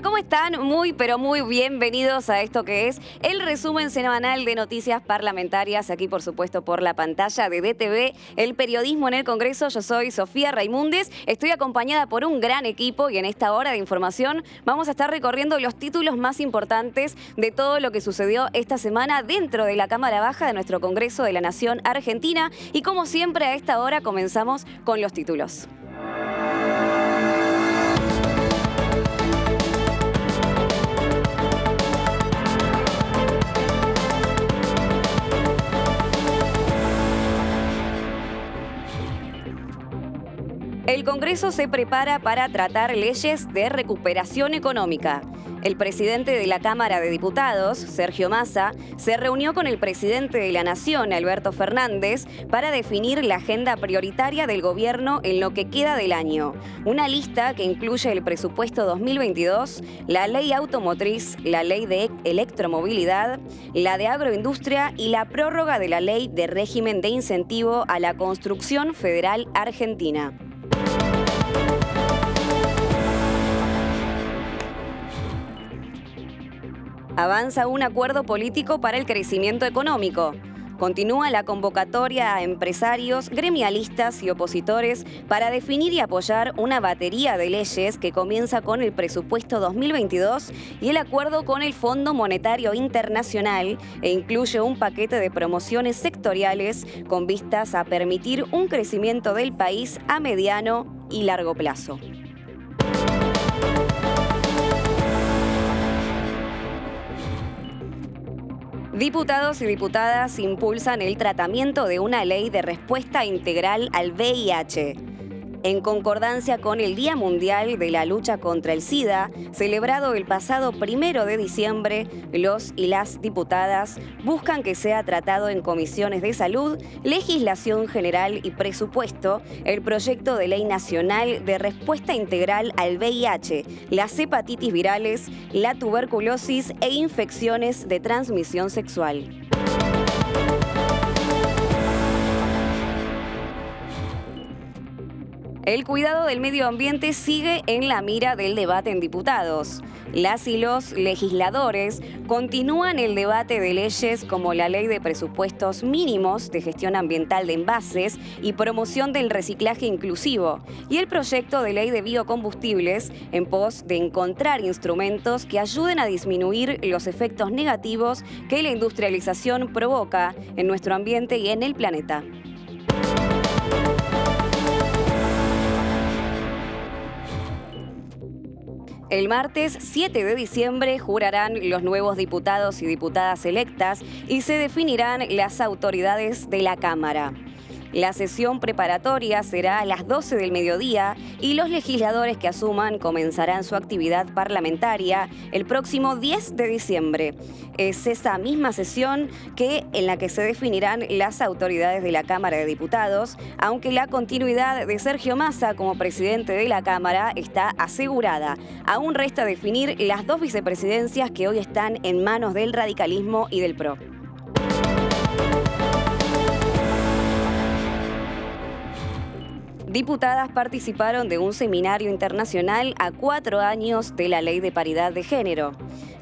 Hola, ¿cómo están? Muy, pero muy bienvenidos a esto que es el resumen semanal de noticias parlamentarias, aquí por supuesto por la pantalla de DTV, el periodismo en el Congreso. Yo soy Sofía Raimundes, estoy acompañada por un gran equipo y en esta hora de información vamos a estar recorriendo los títulos más importantes de todo lo que sucedió esta semana dentro de la Cámara Baja de nuestro Congreso de la Nación Argentina. Y como siempre a esta hora comenzamos con los títulos. El Congreso se prepara para tratar leyes de recuperación económica. El presidente de la Cámara de Diputados, Sergio Massa, se reunió con el presidente de la Nación, Alberto Fernández, para definir la agenda prioritaria del gobierno en lo que queda del año. Una lista que incluye el presupuesto 2022, la ley automotriz, la ley de electromovilidad, la de agroindustria y la prórroga de la ley de régimen de incentivo a la construcción federal argentina. Avanza un acuerdo político para el crecimiento económico. Continúa la convocatoria a empresarios, gremialistas y opositores para definir y apoyar una batería de leyes que comienza con el presupuesto 2022 y el acuerdo con el Fondo Monetario Internacional e incluye un paquete de promociones sectoriales con vistas a permitir un crecimiento del país a mediano y largo plazo. Diputados y diputadas impulsan el tratamiento de una ley de respuesta integral al VIH. En concordancia con el Día Mundial de la Lucha contra el SIDA, celebrado el pasado 1 de diciembre, los y las diputadas buscan que sea tratado en comisiones de salud, legislación general y presupuesto el proyecto de ley nacional de respuesta integral al VIH, las hepatitis virales, la tuberculosis e infecciones de transmisión sexual. El cuidado del medio ambiente sigue en la mira del debate en diputados. Las y los legisladores continúan el debate de leyes como la Ley de Presupuestos Mínimos de Gestión Ambiental de Envases y Promoción del Reciclaje Inclusivo y el proyecto de Ley de Biocombustibles en pos de encontrar instrumentos que ayuden a disminuir los efectos negativos que la industrialización provoca en nuestro ambiente y en el planeta. El martes 7 de diciembre jurarán los nuevos diputados y diputadas electas y se definirán las autoridades de la Cámara. La sesión preparatoria será a las 12 del mediodía y los legisladores que asuman comenzarán su actividad parlamentaria el próximo 10 de diciembre. Es esa misma sesión en la que se definirán las autoridades de la Cámara de Diputados, aunque la continuidad de Sergio Massa como presidente de la Cámara está asegurada. Aún resta definir las dos vicepresidencias que hoy están en manos del radicalismo y del PRO. Diputadas participaron de un seminario internacional a 4 años de la Ley de Paridad de Género.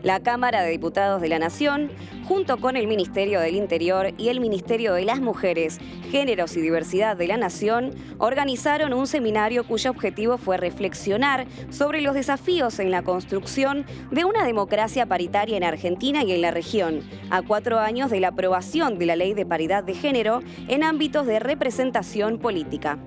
La Cámara de Diputados de la Nación, junto con el Ministerio del Interior y el Ministerio de las Mujeres, Géneros y Diversidad de la Nación, organizaron un seminario cuyo objetivo fue reflexionar sobre los desafíos en la construcción de una democracia paritaria en Argentina y en la región, a 4 años de la aprobación de la Ley de Paridad de Género en ámbitos de representación política.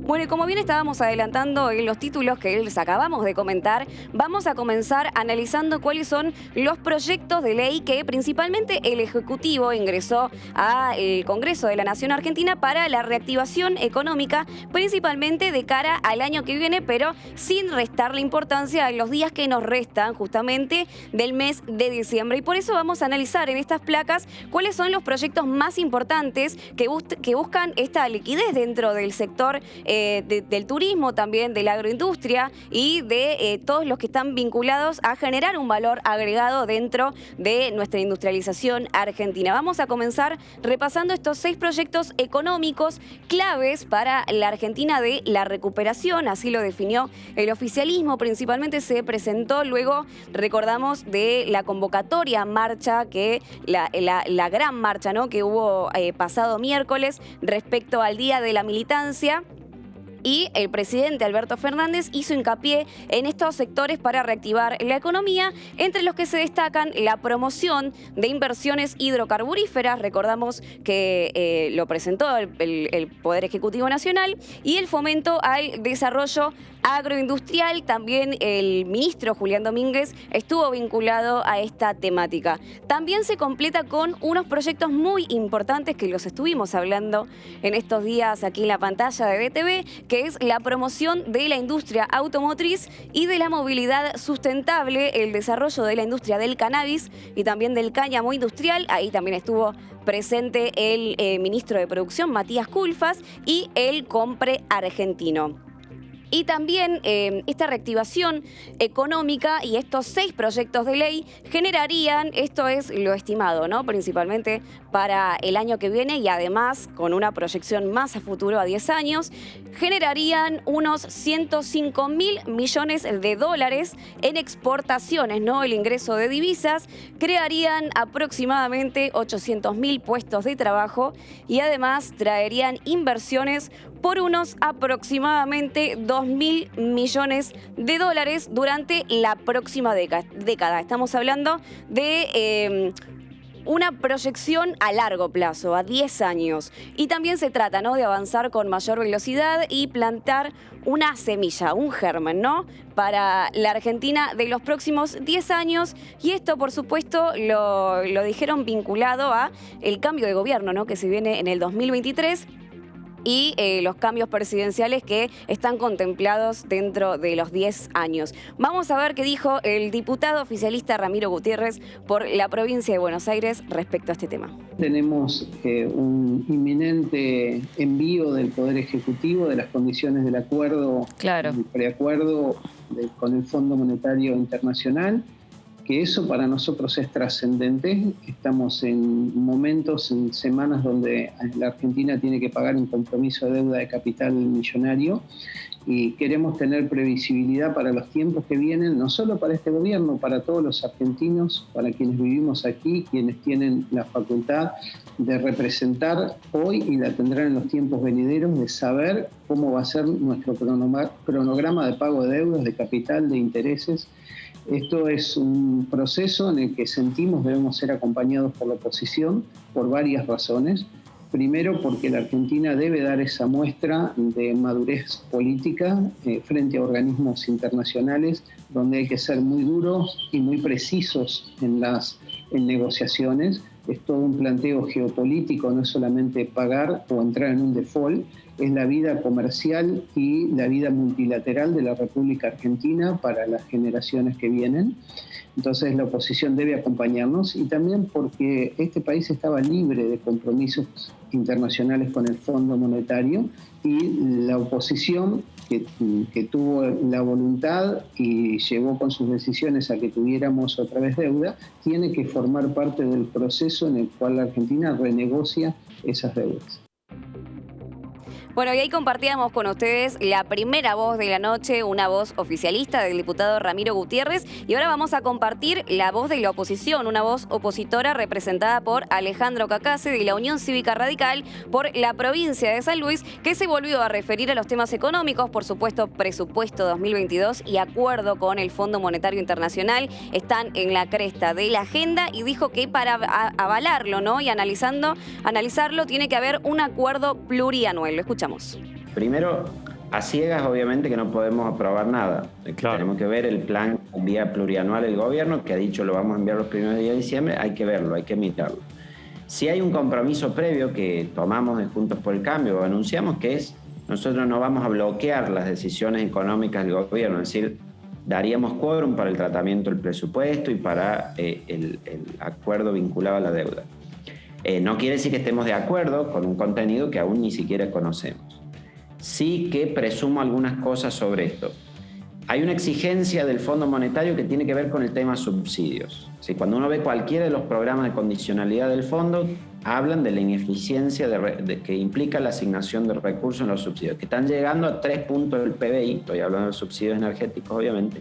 Bueno, y como bien estábamos adelantando en los títulos que les acabamos de comentar, vamos a comenzar analizando cuáles son los proyectos de ley que principalmente el Ejecutivo ingresó al Congreso de la Nación Argentina para la reactivación económica, principalmente de cara al año que viene, pero sin restarle importancia a los días que nos restan justamente del mes de diciembre. Y por eso vamos a analizar en estas placas cuáles son los proyectos más importantes que buscan esta liquidez dentro del sector del turismo, también de la agroindustria y de todos los que están vinculados a generar un valor agregado dentro de nuestra industrialización argentina. Vamos a comenzar repasando estos 6 proyectos económicos claves para la Argentina de la recuperación, así lo definió el oficialismo. Principalmente se presentó luego, recordamos, de la convocatoria marcha, que la gran marcha, ¿no?, que hubo pasado miércoles respecto al Día de la Militancia. Y el presidente Alberto Fernández hizo hincapié en estos sectores para reactivar la economía, entre los que se destacan la promoción de inversiones hidrocarburíferas, recordamos que lo presentó el Poder Ejecutivo Nacional, y el fomento al desarrollo agroindustrial. También el ministro Julián Domínguez estuvo vinculado a esta temática. También se completa con unos proyectos muy importantes que los estuvimos hablando en estos días aquí en la pantalla de BTV, que es la promoción de la industria automotriz y de la movilidad sustentable, el desarrollo de la industria del cannabis y también del cáñamo industrial. Ahí también estuvo presente el ministro de Producción, Matías Culfas, y el Compre argentino. Y también esta reactivación económica y estos 6 proyectos de ley generarían, esto es lo estimado, ¿no?, principalmente para el año que viene, y además con una proyección más a futuro a 10 años, generarían unos 105.000 millones de dólares en exportaciones, ¿no?, el ingreso de divisas, crearían aproximadamente 800.000 puestos de trabajo y además traerían inversiones por unos aproximadamente 2.000 millones de dólares durante la próxima década. Estamos hablando de una proyección a largo plazo, a 10 años. Y también se trata, ¿no?, de avanzar con mayor velocidad y plantar una semilla, un germen, ¿no?, para la Argentina de los próximos 10 años. Y esto, por supuesto, lo dijeron vinculado a el cambio de gobierno, ¿no?, que se viene en el 2023. Y los cambios presidenciales que están contemplados dentro de los 10 años. Vamos a ver qué dijo el diputado oficialista Ramiro Gutiérrez por la provincia de Buenos Aires respecto a este tema. Tenemos un inminente envío del Poder Ejecutivo de las condiciones del acuerdo, el preacuerdo con el Fondo Monetario Internacional, que eso para nosotros es trascendente. Estamos en momentos, en semanas donde la Argentina tiene que pagar un compromiso de deuda de capital millonario y queremos tener previsibilidad para los tiempos que vienen, no solo para este gobierno, para todos los argentinos, para quienes vivimos aquí, quienes tienen la facultad de representar hoy y la tendrán en los tiempos venideros, de saber cómo va a ser nuestro cronograma de pago de deudas, de capital, de intereses. Esto es un proceso en el que sentimos debemos ser acompañados por la oposición por varias razones. Primero, porque la Argentina debe dar esa muestra de madurez política frente a organismos internacionales, donde hay que ser muy duros y muy precisos en negociaciones. Es todo un planteo geopolítico, no es solamente pagar o entrar en un default, es la vida comercial y la vida multilateral de la República Argentina para las generaciones que vienen. Entonces la oposición debe acompañarnos, y también porque este país estaba libre de compromisos internacionales con el Fondo Monetario, y la oposición que tuvo la voluntad y llegó con sus decisiones a que tuviéramos otra vez deuda, tiene que formar parte del proceso en el cual la Argentina renegocia esas deudas. Bueno, y ahí compartíamos con ustedes la primera voz de la noche, una voz oficialista del diputado Ramiro Gutiérrez, y ahora vamos a compartir la voz de la oposición, una voz opositora representada por Alejandro Cacase de la Unión Cívica Radical por la provincia de San Luis, que se volvió a referir a los temas económicos, por supuesto, presupuesto 2022 y acuerdo con el Fondo Monetario Internacional están en la cresta de la agenda, y dijo que para avalarlo, ¿no?, y analizarlo tiene que haber un acuerdo plurianual. Lo escuchamos. Primero, a ciegas obviamente que no podemos aprobar nada. Claro. Tenemos que ver el plan vía plurianual del gobierno, que ha dicho lo vamos a enviar los primeros días de diciembre. Hay que verlo, hay que mirarlo. Si hay un compromiso previo que tomamos de Juntos por el Cambio, o anunciamos, que es, nosotros no vamos a bloquear las decisiones económicas del gobierno, es decir, daríamos quórum para el tratamiento del presupuesto y para el acuerdo vinculado a la deuda. No quiere decir que estemos de acuerdo con un contenido que aún ni siquiera conocemos. sí que presumo algunas cosas sobre esto. Hay una exigencia del Fondo Monetario que tiene que ver con el tema subsidios. ¿Sí? Cuando uno ve cualquiera de los programas de condicionalidad del fondo, hablan de la ineficiencia que implica la asignación de recursos en los subsidios, que están llegando a 3 puntos del PBI, estoy hablando de subsidios energéticos obviamente,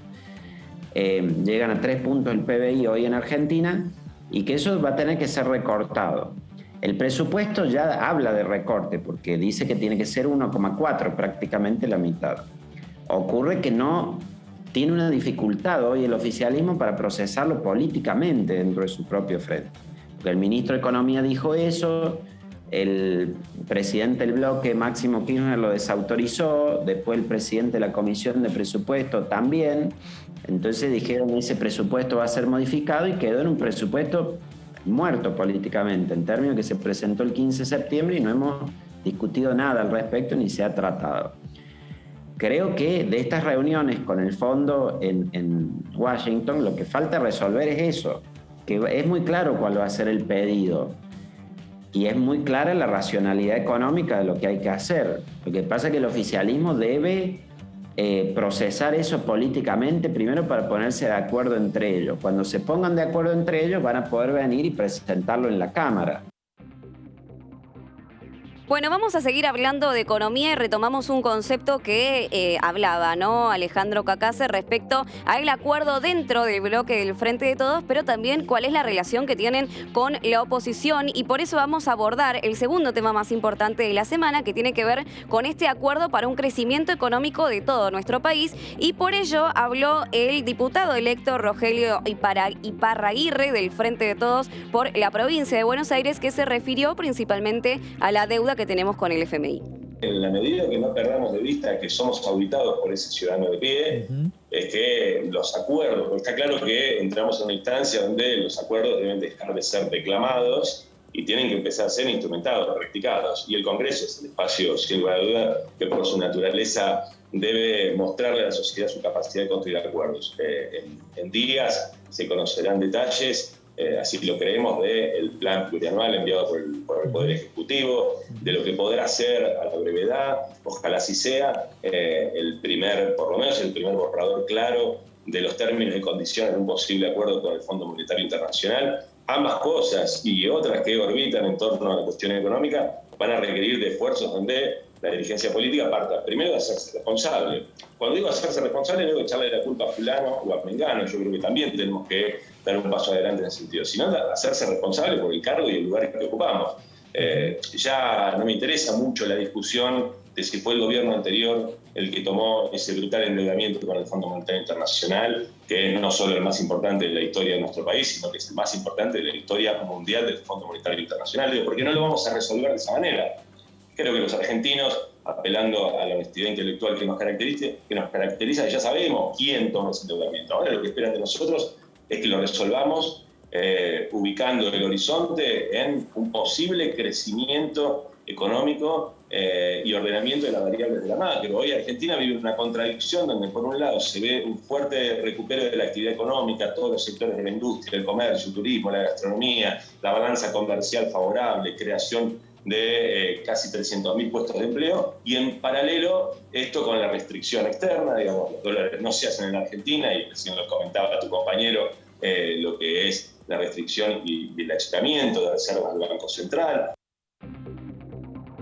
llegan a 3 puntos del PBI hoy en Argentina, y que eso va a tener que ser recortado. El presupuesto ya habla de recorte, porque dice que tiene que ser 1,4, prácticamente la mitad. Ocurre que no tiene una dificultad hoy el oficialismo para procesarlo políticamente dentro de su propio frente. Porque el ministro de Economía dijo eso, el presidente del bloque, Máximo Kirchner, lo desautorizó, después el presidente de la Comisión de Presupuesto también. Entonces dijeron que ese presupuesto va a ser modificado y quedó en un presupuesto muerto políticamente, en términos que se presentó el 15 de septiembre y no hemos discutido nada al respecto ni se ha tratado. Creo que de estas reuniones con el fondo en Washington, lo que falta resolver es eso, que es muy claro cuál va a ser el pedido y es muy clara la racionalidad económica de lo que hay que hacer. Lo que pasa es que el oficialismo debe procesar eso políticamente primero para ponerse de acuerdo entre ellos. Cuando se pongan de acuerdo entre ellos van a poder venir y presentarlo en la Cámara. Bueno, vamos a seguir hablando de economía y retomamos un concepto que hablaba, ¿no? Alejandro Cacase respecto al acuerdo dentro del bloque del Frente de Todos, pero también cuál es la relación que tienen con la oposición, y por eso vamos a abordar el segundo tema más importante de la semana, que tiene que ver con este acuerdo para un crecimiento económico de todo nuestro país, y por ello habló el diputado electo Rogelio Iparraguirre del Frente de Todos por la provincia de Buenos Aires, que se refirió principalmente a la deuda que tenemos con el FMI. En la medida que no perdamos de vista que somos auditados por ese ciudadano de pie, es que los acuerdos, porque está claro que entramos en una instancia donde los acuerdos deben dejar de ser declamados y tienen que empezar a ser instrumentados, practicados. Y el Congreso es el espacio, sin lugar a duda, que por su naturaleza debe mostrarle a la sociedad su capacidad de construir acuerdos. En días se conocerán detalles, así lo creemos, del plan plurianual enviado por el Poder Ejecutivo, de lo que podrá hacer a la brevedad, ojalá así sea, por lo menos el primer borrador claro de los términos y condiciones de un posible acuerdo con el Fondo Monetario Internacional. Ambas cosas y otras que orbitan en torno a la cuestión económica van a requerir de esfuerzos donde la dirigencia política parta primero de hacerse responsable. Cuando digo hacerse responsable, no digo echarle la culpa a fulano o a mengano. Yo creo que también tenemos que dar un paso adelante en ese sentido, sino hacerse responsable por el cargo y el lugar que ocupamos. Ya no me interesa mucho la discusión de si fue el gobierno anterior el que tomó ese brutal endeudamiento con el Fondo Monetario Internacional, que es no solo el más importante de la historia de nuestro país, sino que es el más importante de la historia mundial del Fondo Monetario Internacional. Digo, ¿por qué no lo vamos a resolver de esa manera? Creo que los argentinos, apelando a la honestidad intelectual que nos caracteriza, ya sabemos quién toma ese endeudamiento. Ahora lo que esperan de nosotros es que lo resolvamos ubicando el horizonte en un posible crecimiento económico y ordenamiento de las variables de la macro. Hoy Argentina vive una contradicción donde por un lado se ve un fuerte recupero de la actividad económica, todos los sectores de la industria, el comercio, el turismo, la gastronomía, la balanza comercial favorable, creación de casi 300.000 puestos de empleo, y en paralelo esto con la restricción externa, digamos, los dólares no se hacen en Argentina, y recién lo comentaba tu compañero, lo que es la restricción y el achicamiento de reservas del Banco Central.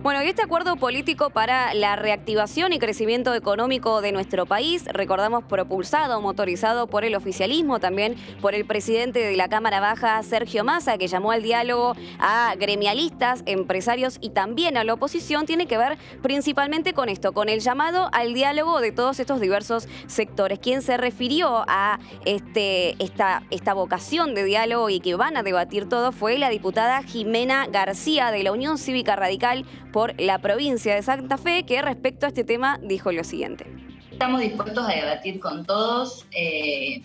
Bueno, y este acuerdo político para la reactivación y crecimiento económico de nuestro país, recordamos, propulsado, motorizado por el oficialismo, también por el presidente de la Cámara Baja, Sergio Massa, que llamó al diálogo a gremialistas, empresarios y también a la oposición, tiene que ver principalmente con esto, con el llamado al diálogo de todos estos diversos sectores. Quien se refirió a esta vocación de diálogo y que van a debatir todo fue la diputada Jimena García de la Unión Cívica Radical por la provincia de Santa Fe, que respecto a este tema dijo lo siguiente. Estamos dispuestos a debatir con todos,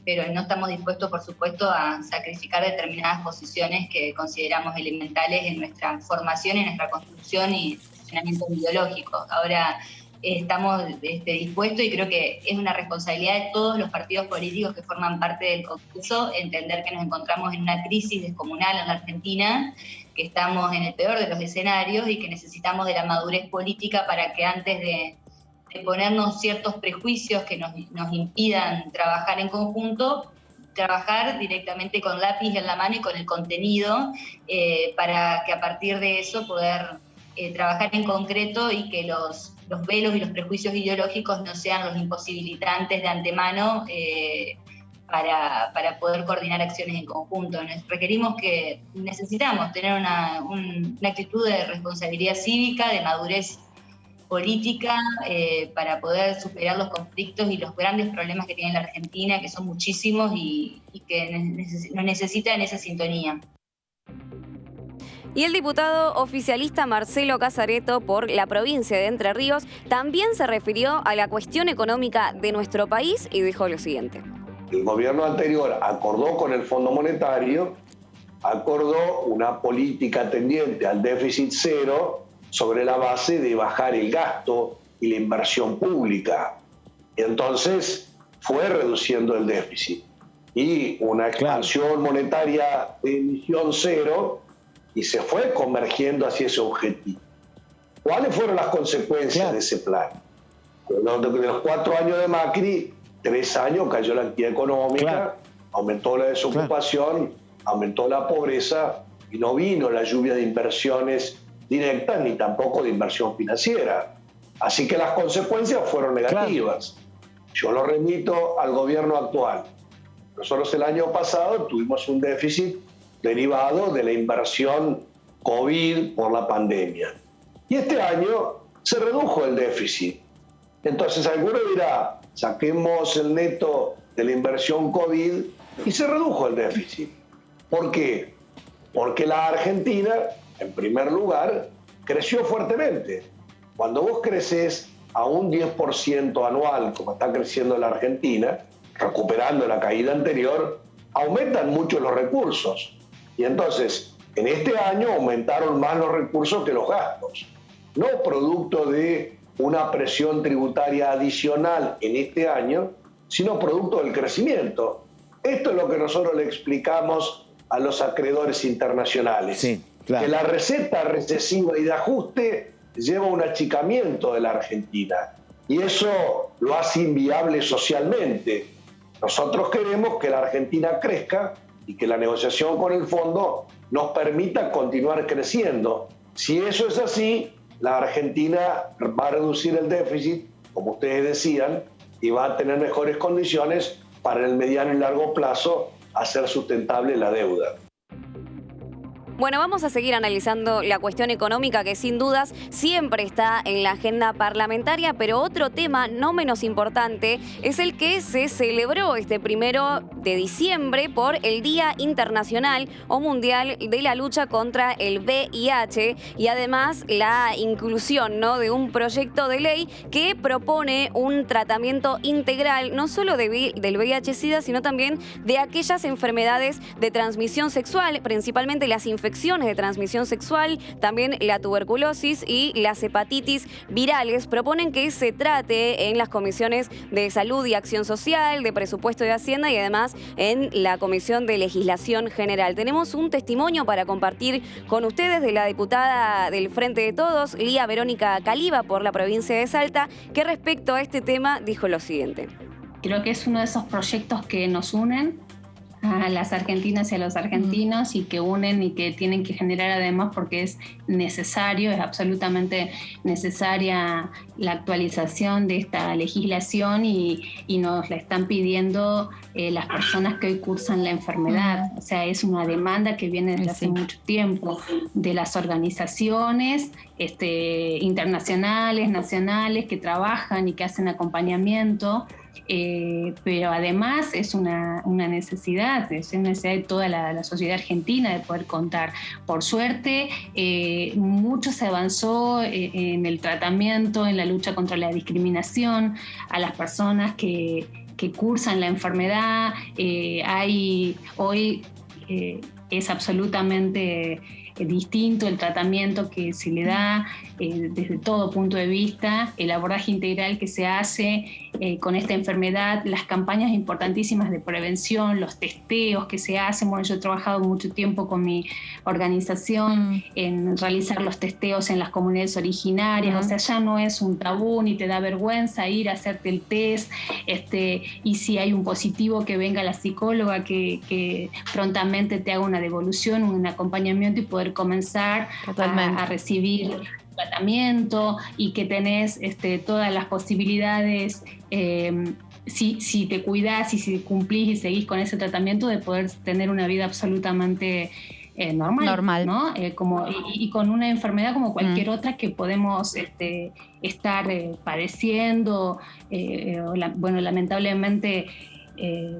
pero no estamos dispuestos, por supuesto, a sacrificar determinadas posiciones que consideramos elementales en nuestra formación, en nuestra construcción y funcionamiento ideológico. Ahora estamos dispuestos, y creo que es una responsabilidad de todos los partidos políticos que forman parte del Congreso entender que nos encontramos en una crisis descomunal en la Argentina, que estamos en el peor de los escenarios y que necesitamos de la madurez política para que antes de ponernos ciertos prejuicios que nos impidan trabajar en conjunto, trabajar directamente con lápiz en la mano y con el contenido, para que a partir de eso poder trabajar en concreto y que los velos y los prejuicios ideológicos no sean los imposibilitantes de antemano para poder coordinar acciones en conjunto. Necesitamos tener una actitud de responsabilidad cívica, de madurez política, para poder superar los conflictos y los grandes problemas que tiene la Argentina, que son muchísimos y que nos necesitan esa sintonía. Y el diputado oficialista Marcelo Casareto por la provincia de Entre Ríos también se refirió a la cuestión económica de nuestro país y dijo lo siguiente. El gobierno anterior acordó con el Fondo Monetario, acordó una política tendiente al déficit cero sobre la base de bajar el gasto y la inversión pública. Y entonces fue reduciendo el déficit. Y una expansión monetaria de emisión cero y se fue convergiendo hacia ese objetivo. ¿Cuáles fueron las consecuencias de ese plan? De los 4 años de Macri, 3 años cayó la actividad económica, aumentó la desocupación, aumentó la pobreza y no vino la lluvia de inversiones directas ni tampoco de inversión financiera. Así que las consecuencias fueron negativas. Yo lo remito al gobierno actual. Nosotros el año pasado tuvimos un déficit derivado de la inversión COVID por la pandemia. Y este año se redujo el déficit. Entonces alguno dirá, saquemos el neto de la inversión COVID y se redujo el déficit. ¿Por qué? Porque la Argentina, en primer lugar, creció fuertemente. Cuando vos creces a un 10% anual, como está creciendo la Argentina, recuperando la caída anterior, aumentan mucho los recursos. Y entonces, en este año aumentaron más los recursos que los gastos. No producto de una presión tributaria adicional en este año, sino producto del crecimiento. Esto es lo que nosotros le explicamos a los acreedores internacionales. Sí, claro. Que la receta recesiva y de ajuste lleva a un achicamiento de la Argentina. Y eso lo hace inviable socialmente. Nosotros queremos que la Argentina crezca y que la negociación con el fondo nos permita continuar creciendo. Si eso es así, la Argentina va a reducir el déficit, como ustedes decían, y va a tener mejores condiciones para en el mediano y largo plazo hacer sustentable la deuda. Bueno, vamos a seguir analizando la cuestión económica que sin dudas siempre está en la agenda parlamentaria, pero otro tema no menos importante es el que se celebró este 1 de diciembre por el Día Internacional o Mundial de la Lucha contra el VIH y además la inclusión, ¿no?, de un proyecto de ley que propone un tratamiento integral no solo del VIH-Sida, sino también de aquellas enfermedades de transmisión sexual, principalmente las infecciones de transmisión sexual, también la tuberculosis y las hepatitis virales. Proponen que se trate en las comisiones de Salud y Acción Social, de Presupuesto y Hacienda y además en la Comisión de Legislación General. Tenemos un testimonio para compartir con ustedes de la diputada del Frente de Todos, Lía Verónica Caliba, por la provincia de Salta, que respecto a este tema dijo lo siguiente. Creo que es uno de esos proyectos que nos unen a las argentinas y a los argentinos y que unen y que tienen que generar además porque es necesario, es absolutamente necesaria la actualización de esta legislación y nos la están pidiendo las personas que hoy cursan la enfermedad. O sea, es una demanda que viene desde hace mucho tiempo de las organizaciones internacionales, nacionales que trabajan y que hacen acompañamiento. Pero además es una necesidad de toda la sociedad argentina de poder contar. Por suerte, mucho se avanzó en el tratamiento, en la lucha contra la discriminación a las personas que cursan la enfermedad. Hoy es absolutamente distinto el tratamiento que se le da desde todo punto de vista, el abordaje integral que se hace con esta enfermedad, las campañas importantísimas de prevención, los testeos que se hacen. Bueno, yo he trabajado mucho tiempo con mi organización en realizar los testeos en las comunidades originarias, o sea, ya no es un tabú ni te da vergüenza ir a hacerte el test, y si hay un positivo, que venga la psicóloga que prontamente te haga una devolución, un acompañamiento y poder comenzar a recibir tratamiento, y que tenés todas las posibilidades, si te cuidás y si cumplís y seguís con ese tratamiento, de poder tener una vida absolutamente normal. ¿no? Y con una enfermedad como cualquier otra que podemos estar padeciendo, lamentablemente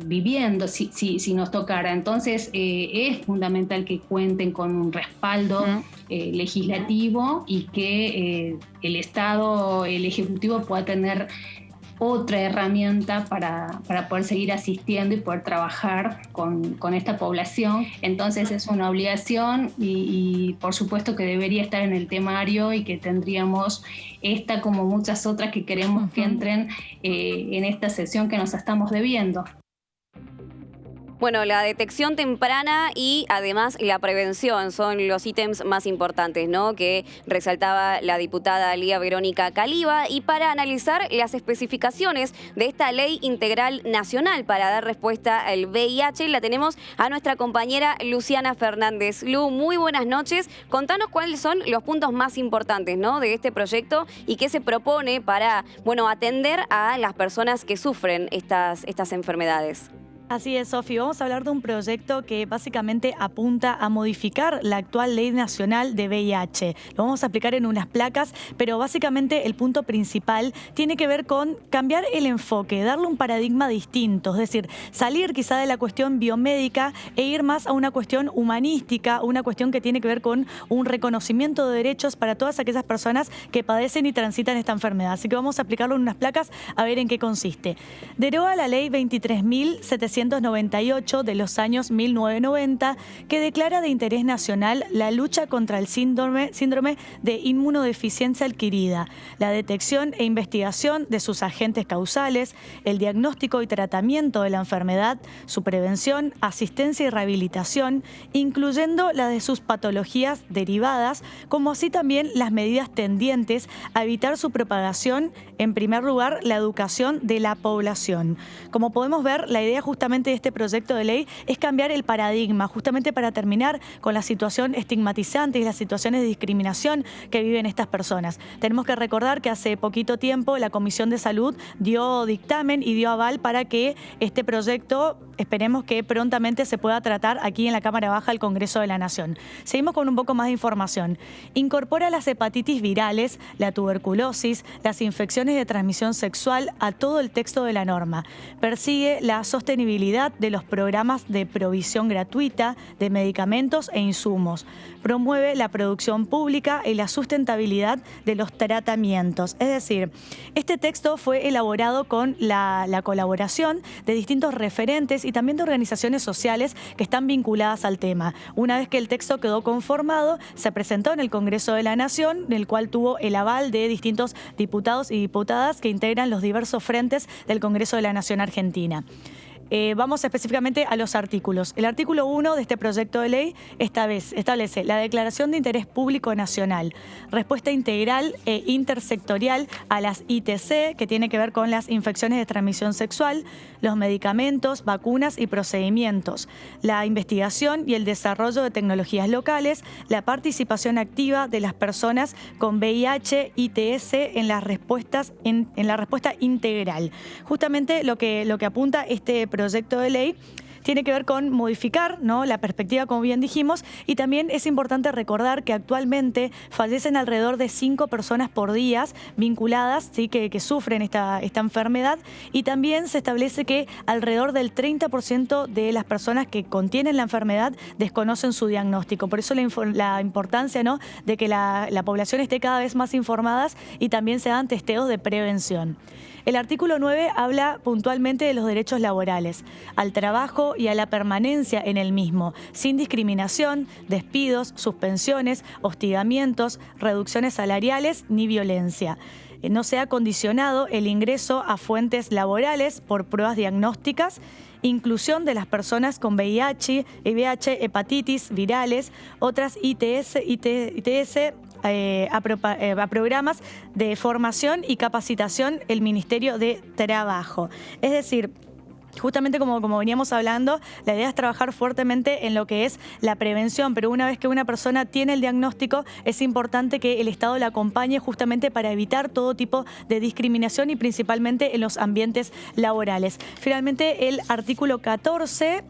viviendo si nos tocara. Entonces es fundamental que cuenten con un respaldo legislativo, y que el Estado, el Ejecutivo, pueda tener otra herramienta para poder seguir asistiendo y poder trabajar con esta población. Entonces es una obligación y por supuesto que debería estar en el temario, y que tendríamos esta, como muchas otras que queremos que entren en esta sesión que nos estamos debiendo. Bueno, la detección temprana y además la prevención son los ítems más importantes, ¿no?, que resaltaba la diputada Lía Verónica Caliba. Y para analizar las especificaciones de esta Ley Integral Nacional para dar respuesta al VIH, la tenemos a nuestra compañera Luciana Fernández. Lu, muy buenas noches. Contanos cuáles son los puntos más importantes, ¿no?, de este proyecto, y qué se propone para, atender a las personas que sufren estas enfermedades. Así es, Sofi. Vamos a hablar de un proyecto que básicamente apunta a modificar la actual Ley Nacional de VIH. Lo vamos a aplicar en unas placas, pero básicamente el punto principal tiene que ver con cambiar el enfoque, darle un paradigma distinto, es decir, salir quizá de la cuestión biomédica e ir más a una cuestión humanística, una cuestión que tiene que ver con un reconocimiento de derechos para todas aquellas personas que padecen y transitan esta enfermedad. Así que vamos a aplicarlo en unas placas a ver en qué consiste. Deroga la Ley 23.798 de los años 1990, que declara de interés nacional la lucha contra el síndrome de inmunodeficiencia adquirida, la detección e investigación de sus agentes causales, el diagnóstico y tratamiento de la enfermedad, su prevención, asistencia y rehabilitación, incluyendo la de sus patologías derivadas, como así también las medidas tendientes a evitar su propagación. En primer lugar, la educación de la población. Como podemos ver, la idea justamente de este proyecto de ley es cambiar el paradigma, justamente para terminar con la situación estigmatizante y las situaciones de discriminación que viven estas personas. Tenemos que recordar que hace poquito tiempo la Comisión de Salud dio dictamen y dio aval para que este proyecto, esperemos que prontamente se pueda tratar aquí en la Cámara Baja del Congreso de la Nación. Seguimos con un poco más de información. Incorpora las hepatitis virales, la tuberculosis, las infecciones de transmisión sexual a todo el texto de la norma. Persigue la sostenibilidad de los programas de provisión gratuita de medicamentos e insumos. Promueve la producción pública y la sustentabilidad de los tratamientos. Es decir, este texto fue elaborado con la colaboración de distintos referentes y también de organizaciones sociales que están vinculadas al tema. Una vez que el texto quedó conformado, se presentó en el Congreso de la Nación, en el cual tuvo el aval de distintos diputados y diputadas que integran los diversos frentes del Congreso de la Nación Argentina. Vamos específicamente a los artículos. El artículo 1 de este proyecto de ley establece la declaración de interés público nacional, respuesta integral e intersectorial a las ITC, que tiene que ver con las infecciones de transmisión sexual, los medicamentos, vacunas y procedimientos, la investigación y el desarrollo de tecnologías locales, la participación activa de las personas con VIH, ITS en las respuestas en la respuesta integral. Justamente lo que apunta este proyecto de ley tiene que ver con modificar, ¿no?, la perspectiva, como bien dijimos, y también es importante recordar que actualmente fallecen alrededor de 5 personas por día vinculadas, ¿sí?, que sufren esta enfermedad, y también se establece que alrededor del 30% de las personas que contienen la enfermedad desconocen su diagnóstico. Por eso la importancia, ¿no?, de que la población esté cada vez más informada y también se hagan testeos de prevención. El artículo 9 habla puntualmente de los derechos laborales, al trabajo y a la permanencia en el mismo, sin discriminación, despidos, suspensiones, hostigamientos, reducciones salariales ni violencia. no sea condicionado el ingreso a fuentes laborales por pruebas diagnósticas, inclusión de las personas con VIH, hepatitis virales, otras ITS a programas de formación y capacitación el Ministerio de Trabajo. Es decir, justamente como veníamos hablando, la idea es trabajar fuertemente en lo que es la prevención, pero una vez que una persona tiene el diagnóstico, es importante que el Estado la acompañe justamente para evitar todo tipo de discriminación y principalmente en los ambientes laborales. Finalmente, el artículo 14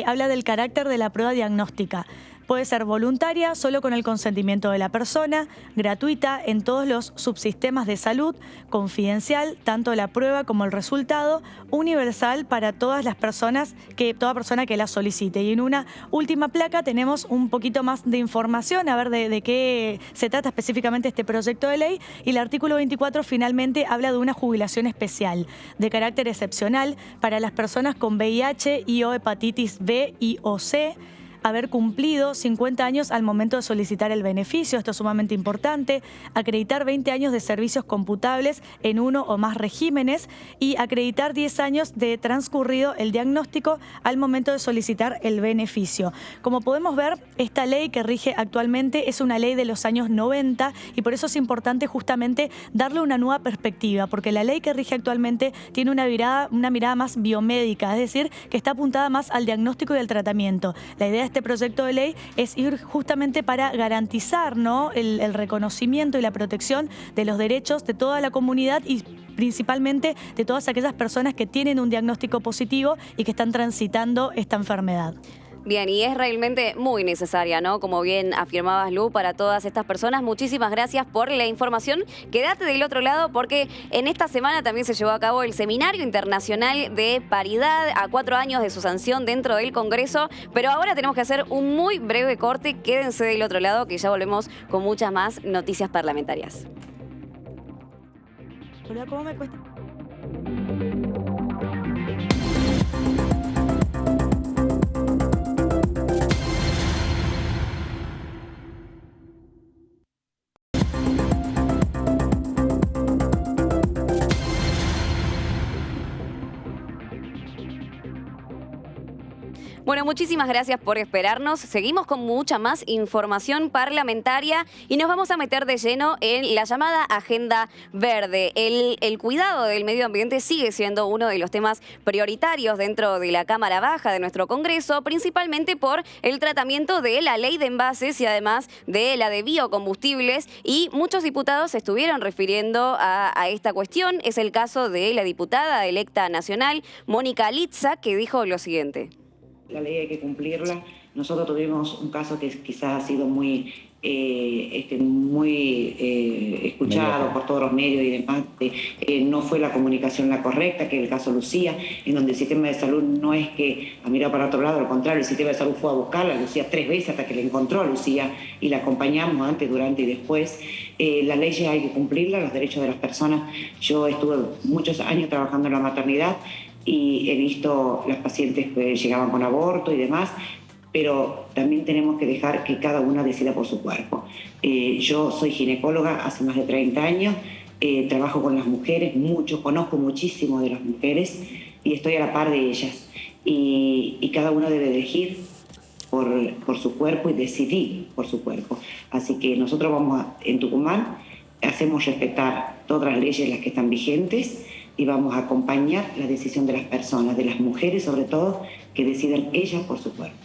habla del carácter de la prueba diagnóstica. Puede ser voluntaria, solo con el consentimiento de la persona, gratuita en todos los subsistemas de salud, confidencial, tanto la prueba como el resultado, universal para todas las personas, toda persona que la solicite. Y en una última placa tenemos un poquito más de información, a ver de qué se trata específicamente este proyecto de ley. Y el artículo 24 finalmente habla de una jubilación especial, de carácter excepcional, para las personas con VIH y o hepatitis B y o C, haber cumplido 50 años al momento de solicitar el beneficio, esto es sumamente importante, acreditar 20 años de servicios computables en uno o más regímenes y acreditar 10 años de transcurrido el diagnóstico al momento de solicitar el beneficio. Como podemos ver, esta ley que rige actualmente es una ley de los años 90 y por eso es importante justamente darle una nueva perspectiva, porque la ley que rige actualmente tiene una mirada más biomédica, es decir, que está apuntada más al diagnóstico y al tratamiento. La idea de este proyecto de ley es ir justamente para garantizar, ¿no?, el reconocimiento y la protección de los derechos de toda la comunidad y principalmente de todas aquellas personas que tienen un diagnóstico positivo y que están transitando esta enfermedad. Bien, y es realmente muy necesaria, ¿no? Como bien afirmabas, Lu, para todas estas personas. Muchísimas gracias por la información. Quédate del otro lado porque en esta semana también se llevó a cabo el Seminario Internacional de Paridad a 4 años de su sanción dentro del Congreso. Pero ahora tenemos que hacer un muy breve corte. Quédense del otro lado que ya volvemos con muchas más noticias parlamentarias. Hola, ¿cómo me cuesta? Bueno, muchísimas gracias por esperarnos. Seguimos con mucha más información parlamentaria y nos vamos a meter de lleno en la llamada Agenda Verde. El cuidado del medio ambiente sigue siendo uno de los temas prioritarios dentro de la Cámara Baja de nuestro Congreso, principalmente por el tratamiento de la ley de envases y además de la de biocombustibles. Y muchos diputados se estuvieron refiriendo a esta cuestión. Es el caso de la diputada electa nacional, Mónica Litza, que dijo lo siguiente. La ley hay que cumplirla. Nosotros tuvimos un caso que quizás ha sido muy escuchado por todos los medios y demás. No fue la comunicación la correcta, que es el caso Lucía, en donde el sistema de salud no es que ha mirado para otro lado, al contrario, el sistema de salud fue a buscarla a Lucía 3 veces hasta que la encontró a Lucía y la acompañamos antes, durante y después. Las leyes hay que cumplirlas, los derechos de las personas. Yo estuve muchos años trabajando en la maternidad y he visto las pacientes que llegaban con aborto y demás, pero también tenemos que dejar que cada una decida por su cuerpo. Yo soy ginecóloga hace más de 30 años, trabajo con las mujeres, conozco muchísimo de las mujeres y estoy a la par de ellas. Y cada uno debe elegir por su cuerpo y decidir por su cuerpo. Así que nosotros en Tucumán, hacemos respetar todas las leyes, las que están vigentes, y vamos a acompañar la decisión de las personas, de las mujeres sobre todo, que deciden ellas por su cuerpo.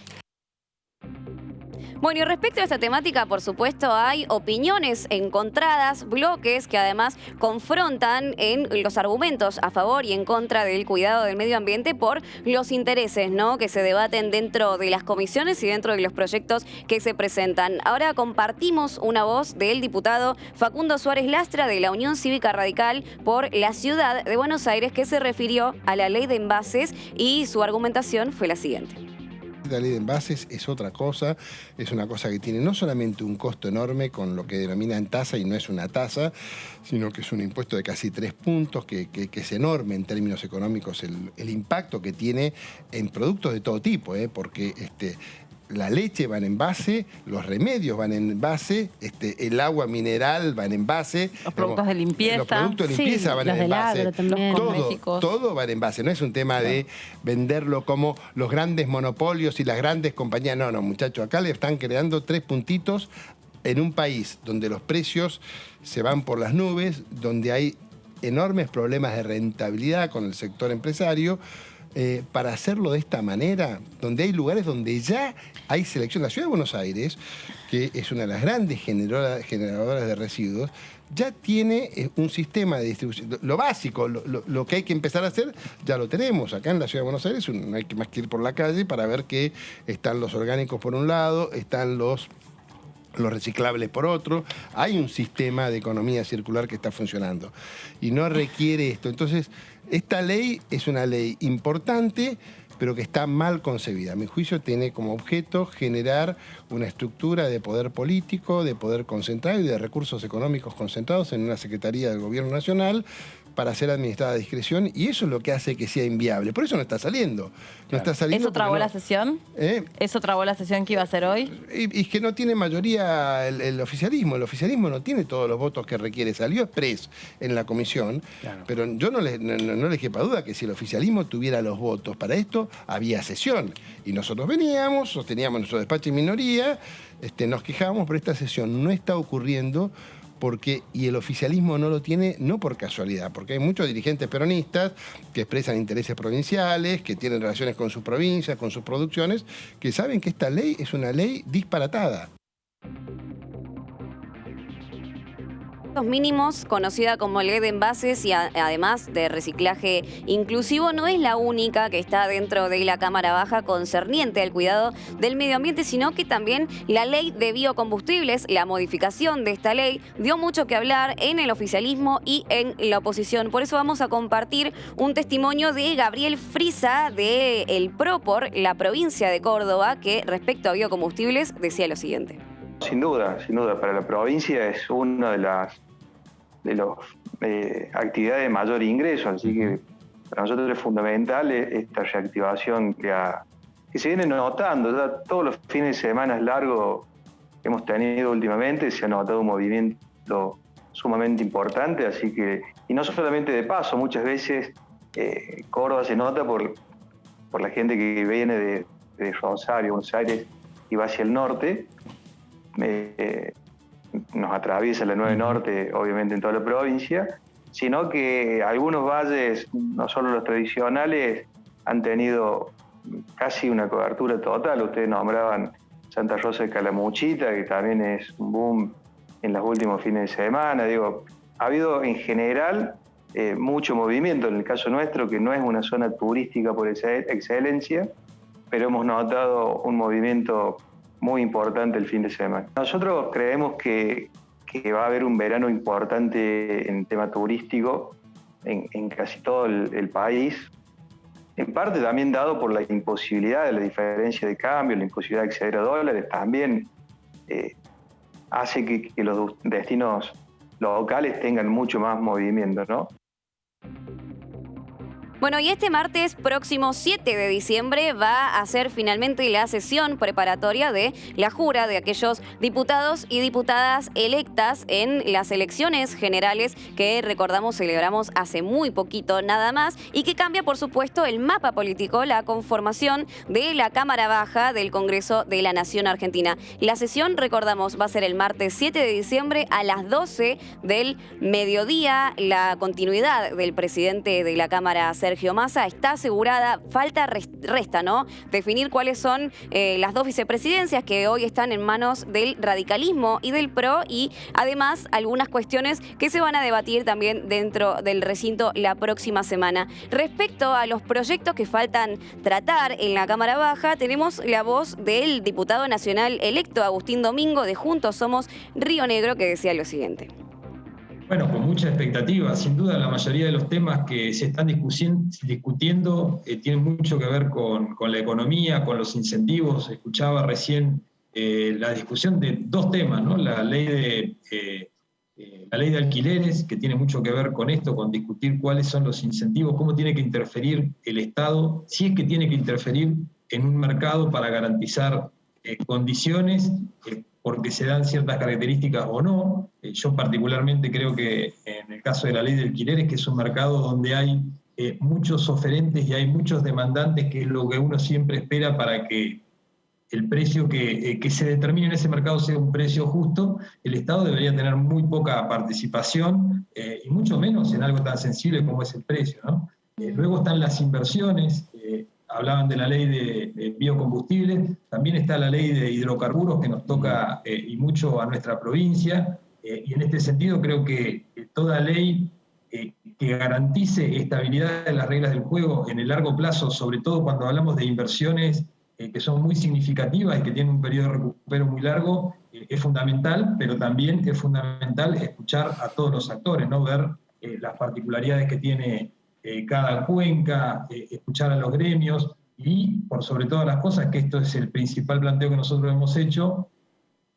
Bueno, y respecto a esta temática, por supuesto, hay opiniones encontradas, bloques que además confrontan en los argumentos a favor y en contra del cuidado del medio ambiente por los intereses, ¿no?, que se debaten dentro de las comisiones y dentro de los proyectos que se presentan. Ahora compartimos una voz del diputado Facundo Suárez Lastra de la Unión Cívica Radical por la Ciudad de Buenos Aires, que se refirió a la ley de envases y su argumentación fue la siguiente. La ley de envases es otra cosa, es una cosa que tiene no solamente un costo enorme con lo que denominan tasa y no es una tasa, sino que es un impuesto de casi 3 puntos, que es enorme en términos económicos el impacto que tiene en productos de todo tipo, porque la leche va en envase, los remedios van en envase, el agua mineral va en envase. Los productos de limpieza. Los productos de limpieza van en envase. Todo va en envase. No es un tema de venderlo como los grandes monopolios y las grandes compañías. No, muchachos, acá le están creando 3 puntitos en un país donde los precios se van por las nubes, donde hay enormes problemas de rentabilidad con el sector empresario. Para hacerlo de esta manera, donde hay lugares donde ya hay selección. La Ciudad de Buenos Aires, que es una de las grandes generadoras de residuos, ya tiene un sistema de distribución. Lo básico, lo que hay que empezar a hacer, ya lo tenemos. Acá en la Ciudad de Buenos Aires no hay más que ir por la calle para ver que están los orgánicos por un lado, están los reciclables por otro. Hay un sistema de economía circular que está funcionando y no requiere esto. Entonces, esta ley es una ley importante, pero que está mal concebida. A mi juicio tiene como objeto generar una estructura de poder político, de poder concentrado y de recursos económicos concentrados en una Secretaría del Gobierno Nacional para ser administrada a discreción, y eso es lo que hace que sea inviable. Por eso no está saliendo. No está saliendo. ¿Eso trabó la sesión? ¿Eso trabó la sesión que iba a hacer hoy? Y es que no tiene mayoría el oficialismo. El oficialismo no tiene todos los votos que requiere. Salió express en la comisión, pero yo no les quepa duda que si el oficialismo tuviera los votos para esto, había sesión. Y nosotros veníamos, sosteníamos nuestro despacho en minoría, nos quejábamos, pero esta sesión no está ocurriendo y el oficialismo no lo tiene, no por casualidad, porque hay muchos dirigentes peronistas que expresan intereses provinciales, que tienen relaciones con sus provincias, con sus producciones, que saben que esta ley es una ley disparatada. Mínimos, conocida como ley de envases y además de reciclaje inclusivo, no es la única que está dentro de la Cámara Baja concerniente al cuidado del medio ambiente, sino que también la ley de biocombustibles, la modificación de esta ley, dio mucho que hablar en el oficialismo y en la oposición. Por eso vamos a compartir un testimonio de Gabriel Frisa, de El PRO por la provincia de Córdoba, que respecto a biocombustibles decía lo siguiente. Sin duda, para la provincia es una de las actividades de mayor ingreso, así que para nosotros es fundamental esta reactivación que se viene notando. Ya todos los fines de semana largos que hemos tenido últimamente se ha notado un movimiento sumamente importante, así que, y no solamente de paso, muchas veces Córdoba se nota por la gente que viene de Rosario, Buenos Aires y va hacia el norte. Nos atraviesa la 9 Norte, obviamente en toda la provincia, sino que algunos valles, no solo los tradicionales, han tenido casi una cobertura total. Ustedes nombraban Santa Rosa de Calamuchita, que también es un boom en los últimos fines de semana. Ha habido en general mucho movimiento. En el caso nuestro, que no es una zona turística por excelencia, pero hemos notado un movimiento muy importante el fin de semana. Nosotros creemos que va a haber un verano importante en tema turístico en casi todo el país, en parte también dado por la imposibilidad de la diferencia de cambio, la imposibilidad de acceder a dólares, también hace que los destinos locales tengan mucho más movimiento, ¿no? Bueno, y este martes próximo 7 de diciembre va a ser finalmente la sesión preparatoria de la jura de aquellos diputados y diputadas electas en las elecciones generales que, recordamos, celebramos hace muy poquito nada más, y que cambia, por supuesto, el mapa político, la conformación de la Cámara Baja del Congreso de la Nación Argentina. La sesión, recordamos, va a ser el martes 7 de diciembre a las 12 del mediodía. La continuidad del presidente de la Cámara, Sergio Massa, está asegurada. Resta, ¿no?, definir cuáles son las dos vicepresidencias que hoy están en manos del radicalismo y del PRO, y además algunas cuestiones que se van a debatir también dentro del recinto la próxima semana. Respecto a los proyectos que faltan tratar en la Cámara Baja, tenemos la voz del diputado nacional electo Agustín Domingo de Juntos Somos Río Negro, que decía lo siguiente. Bueno, con mucha expectativa. Sin duda, la mayoría de los temas que se están discutiendo tienen mucho que ver con la economía, con los incentivos. Escuchaba recién la discusión de dos temas, ¿no? La ley de alquileres, que tiene mucho que ver con esto, con discutir cuáles son los incentivos, cómo tiene que interferir el Estado, si es que tiene que interferir en un mercado para garantizar condiciones porque se dan ciertas características o no. Yo particularmente creo que en el caso de la ley de alquileres, que es un mercado donde hay muchos oferentes y hay muchos demandantes, que es lo que uno siempre espera para que el precio que se determine en ese mercado sea un precio justo, el Estado debería tener muy poca participación y mucho menos en algo tan sensible como es el precio, ¿no? Luego están las inversiones, hablaban de la ley de biocombustibles, también está la ley de hidrocarburos que nos toca y mucho a nuestra provincia, y en este sentido creo que toda ley que garantice estabilidad de las reglas del juego en el largo plazo, sobre todo cuando hablamos de inversiones que son muy significativas y que tienen un periodo de recupero muy largo, es fundamental, pero también es fundamental escuchar a todos los actores, ¿no? Ver las particularidades que tiene cada cuenca, escuchar a los gremios y, por sobre todas las cosas, que esto es el principal planteo que nosotros hemos hecho,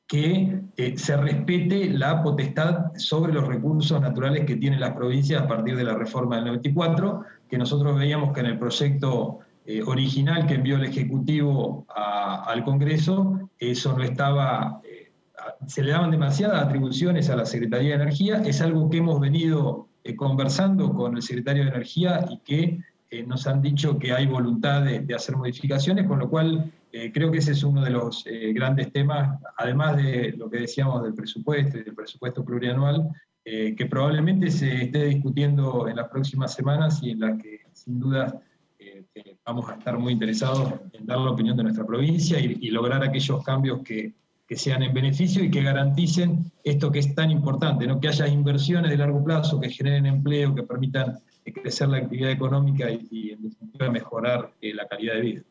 que se respete la potestad sobre los recursos naturales que tienen las provincias a partir de la reforma del 94, que nosotros veíamos que en el proyecto original que envió el Ejecutivo al Congreso, eso no estaba, se le daban demasiadas atribuciones a la Secretaría de Energía. Es algo que hemos venido conversando con el Secretario de Energía y que nos han dicho que hay voluntad de hacer modificaciones, con lo cual creo que ese es uno de los grandes temas, además de lo que decíamos del presupuesto y del presupuesto plurianual, que probablemente se esté discutiendo en las próximas semanas y en la que sin duda vamos a estar muy interesados en dar la opinión de nuestra provincia y lograr aquellos cambios que sean en beneficio y que garanticen esto que es tan importante, ¿no? Que haya inversiones de largo plazo, que generen empleo, que permitan crecer la actividad económica y en definitiva mejorar la calidad de vida.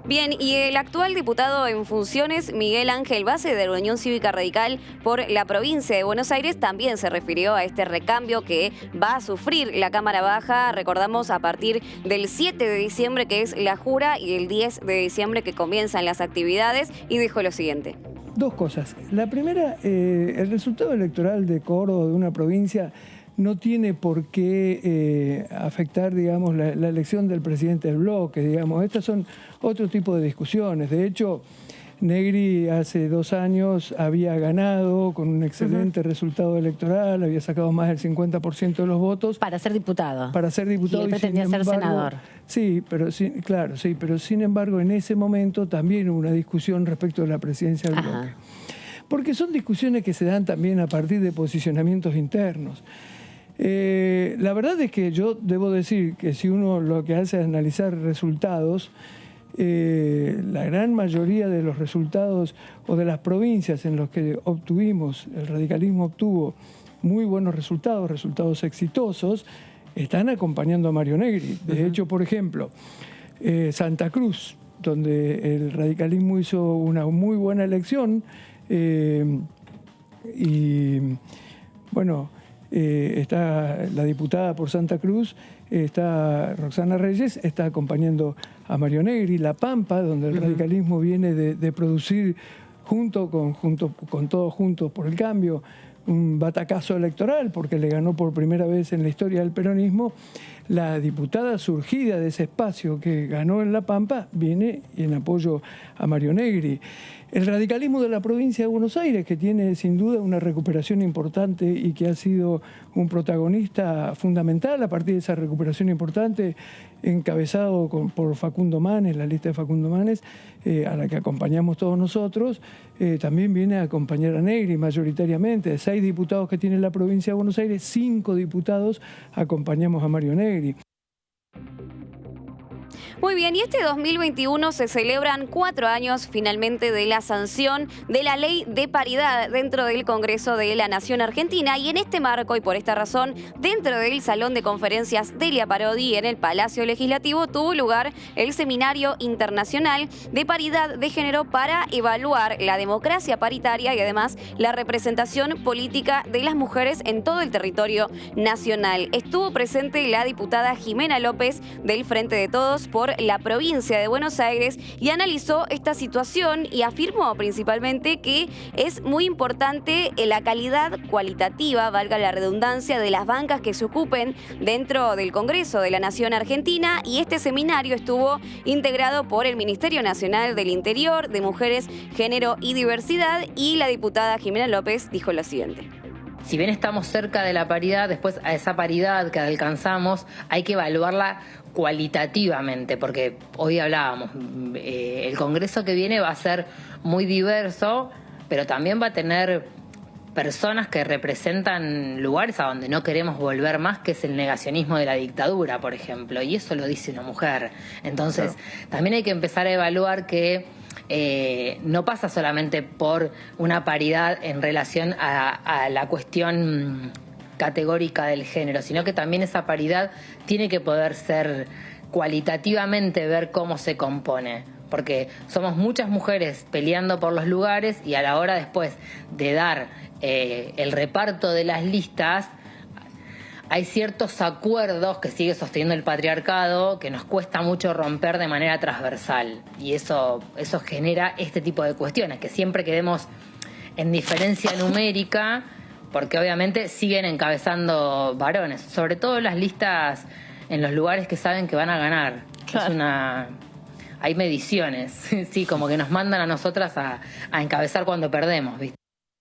Bien, y el actual diputado en funciones, Miguel Ángel Base, de la Unión Cívica Radical por la provincia de Buenos Aires, también se refirió a este recambio que va a sufrir la Cámara Baja, recordamos, a partir del 7 de diciembre, que es la jura, y el 10 de diciembre, que comienzan las actividades, y dijo lo siguiente. Dos cosas. La primera, el resultado electoral de Córdoba, de una provincia, no tiene por qué afectar, digamos, la elección del presidente del bloque, digamos. Estas son otro tipo de discusiones. De hecho, Negri hace 2 años había ganado con un excelente resultado electoral, había sacado más del 50% de los votos. Para ser diputado. Para ser diputado. Y él pretendía ser senador. Sí, pero sí, claro, sí, pero sin embargo en ese momento también hubo una discusión respecto de la presidencia del bloque. Porque son discusiones que se dan también a partir de posicionamientos internos. La verdad es que yo debo decir que si uno lo que hace es analizar resultados, la gran mayoría de los resultados o de las provincias en los que obtuvimos, el radicalismo obtuvo muy buenos resultados, resultados exitosos, están acompañando a Mario Negri. De hecho, por ejemplo, Santa Cruz, donde el radicalismo hizo una muy buena elección y bueno, está la diputada por Santa Cruz, está Roxana Reyes, está acompañando a Mario Negri. La Pampa, donde el radicalismo viene de producir junto con Todos Juntos por el Cambio un batacazo electoral, porque le ganó por primera vez en la historia del peronismo. La diputada surgida de ese espacio que ganó en La Pampa viene en apoyo a Mario Negri. El radicalismo de la provincia de Buenos Aires, que tiene sin duda una recuperación importante y que ha sido un protagonista fundamental a partir de esa recuperación importante, encabezado por Facundo Manes, la lista de Facundo Manes, a la que acompañamos todos nosotros, también viene a acompañar a Negri mayoritariamente. De 6 diputados que tiene la provincia de Buenos Aires, 5 diputados acompañamos a Mario Negri. Muy bien, y este 2021 se celebran 4 años finalmente de la sanción de la ley de paridad dentro del Congreso de la Nación Argentina, y en este marco y por esta razón, dentro del Salón de Conferencias Delia Parodi en el Palacio Legislativo tuvo lugar el Seminario Internacional de Paridad de Género para evaluar la democracia paritaria y además la representación política de las mujeres en todo el territorio nacional. Estuvo presente la diputada Jimena López del Frente de Todos por por la provincia de Buenos Aires y analizó esta situación y afirmó principalmente que es muy importante la calidad cualitativa, valga la redundancia, de las bancas que se ocupen dentro del Congreso de la Nación Argentina, y este seminario estuvo integrado por el Ministerio Nacional del Interior, de Mujeres, Género y Diversidad, y la diputada Jimena López dijo lo siguiente. Si bien estamos cerca de la paridad, después a esa paridad que alcanzamos hay que evaluarla cualitativamente, porque hoy hablábamos, el Congreso que viene va a ser muy diverso, pero también va a tener personas que representan lugares a donde no queremos volver más, que es el negacionismo de la dictadura, por ejemplo, y eso lo dice una mujer. Entonces, también hay que empezar a evaluar que no pasa solamente por una paridad en relación a la cuestión categórica del género, sino que también esa paridad tiene que poder ser cualitativamente, ver cómo se compone, porque somos muchas mujeres peleando por los lugares y a la hora después de dar el reparto de las listas hay ciertos acuerdos que sigue sosteniendo el patriarcado que nos cuesta mucho romper de manera transversal, y eso genera este tipo de cuestiones, que siempre quedemos en diferencia numérica, porque obviamente siguen encabezando varones, sobre todo las listas en los lugares que saben que van a ganar. Claro. Hay mediciones, sí, como que nos mandan a nosotras a encabezar cuando perdemos, ¿viste?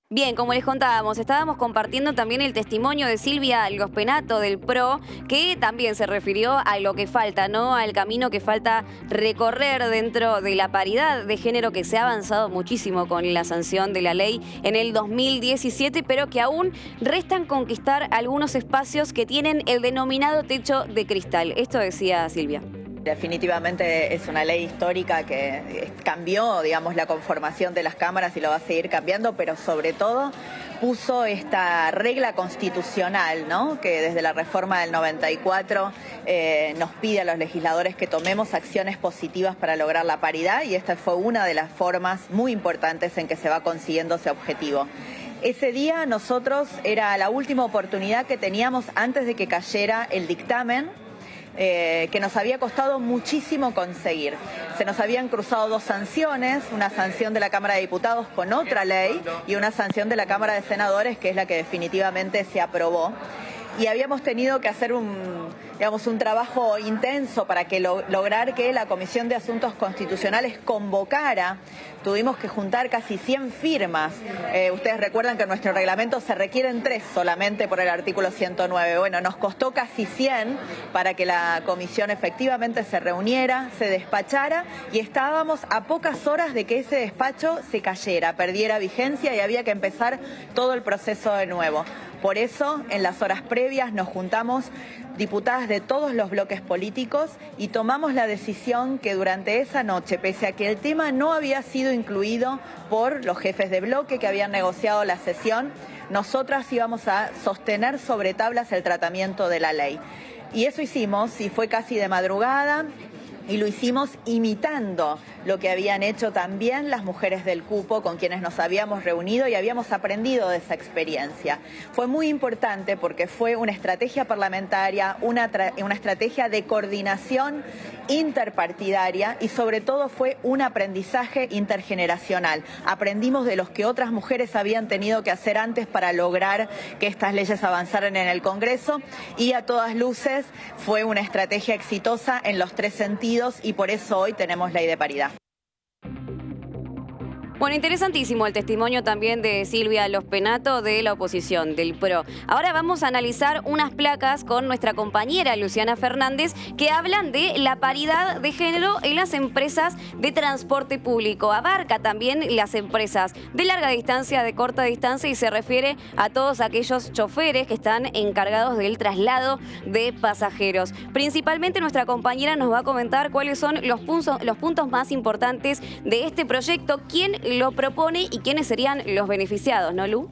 Bien, como les contábamos, estábamos compartiendo también el testimonio de Silvia Lospenato del PRO, que también se refirió a lo que falta, ¿no? Al camino que falta recorrer dentro de la paridad de género, que se ha avanzado muchísimo con la sanción de la ley en el 2017, pero que aún restan conquistar algunos espacios que tienen el denominado techo de cristal. Esto decía Silvia. Definitivamente es una ley histórica que cambió, digamos, la conformación de las cámaras y lo va a seguir cambiando, pero sobre todo puso esta regla constitucional, ¿no? Que desde la reforma del 94 nos pide a los legisladores que tomemos acciones positivas para lograr la paridad, y esta fue una de las formas muy importantes en que se va consiguiendo ese objetivo. Ese día nosotros era la última oportunidad que teníamos antes de que cayera el dictamen, que nos había costado muchísimo conseguir. Se nos habían cruzado dos sanciones, una sanción de la Cámara de Diputados con otra ley y una sanción de la Cámara de Senadores, que es la que definitivamente se aprobó. Y habíamos tenido que hacer un trabajo intenso para que lograr que la Comisión de Asuntos Constitucionales convocara. Tuvimos que juntar casi 100 firmas. Ustedes recuerdan que en nuestro reglamento se requieren 3 solamente por el artículo 109. Bueno, nos costó casi 100 para que la comisión efectivamente se reuniera, se despachara, y estábamos a pocas horas de que ese despacho se cayera, perdiera vigencia y había que empezar todo el proceso de nuevo. Por eso, en las horas previas nos juntamos diputadas de todos los bloques políticos y tomamos la decisión que durante esa noche, pese a que el tema no había sido incluido por los jefes de bloque que habían negociado la sesión, nosotras íbamos a sostener sobre tablas el tratamiento de la ley. Y eso hicimos, y fue casi de madrugada, y lo hicimos imitando lo que habían hecho también las mujeres del cupo con quienes nos habíamos reunido y habíamos aprendido de esa experiencia. Fue muy importante porque fue una estrategia parlamentaria, una estrategia de coordinación interpartidaria, y sobre todo fue un aprendizaje intergeneracional. Aprendimos de los que otras mujeres habían tenido que hacer antes para lograr que estas leyes avanzaran en el Congreso, y a todas luces fue una estrategia exitosa en los 3 sentidos, y por eso hoy tenemos ley de paridad. Bueno, interesantísimo el testimonio también de Silvia Lospenato de la oposición, del PRO. Ahora vamos a analizar unas placas con nuestra compañera Luciana Fernández que hablan de la paridad de género en las empresas de transporte público. Abarca también las empresas de larga distancia, de corta distancia, y se refiere a todos aquellos choferes que están encargados del traslado de pasajeros. Principalmente nuestra compañera nos va a comentar cuáles son los puntos más importantes de este proyecto, quién lo propone y quiénes serían los beneficiados, ¿no, Lu?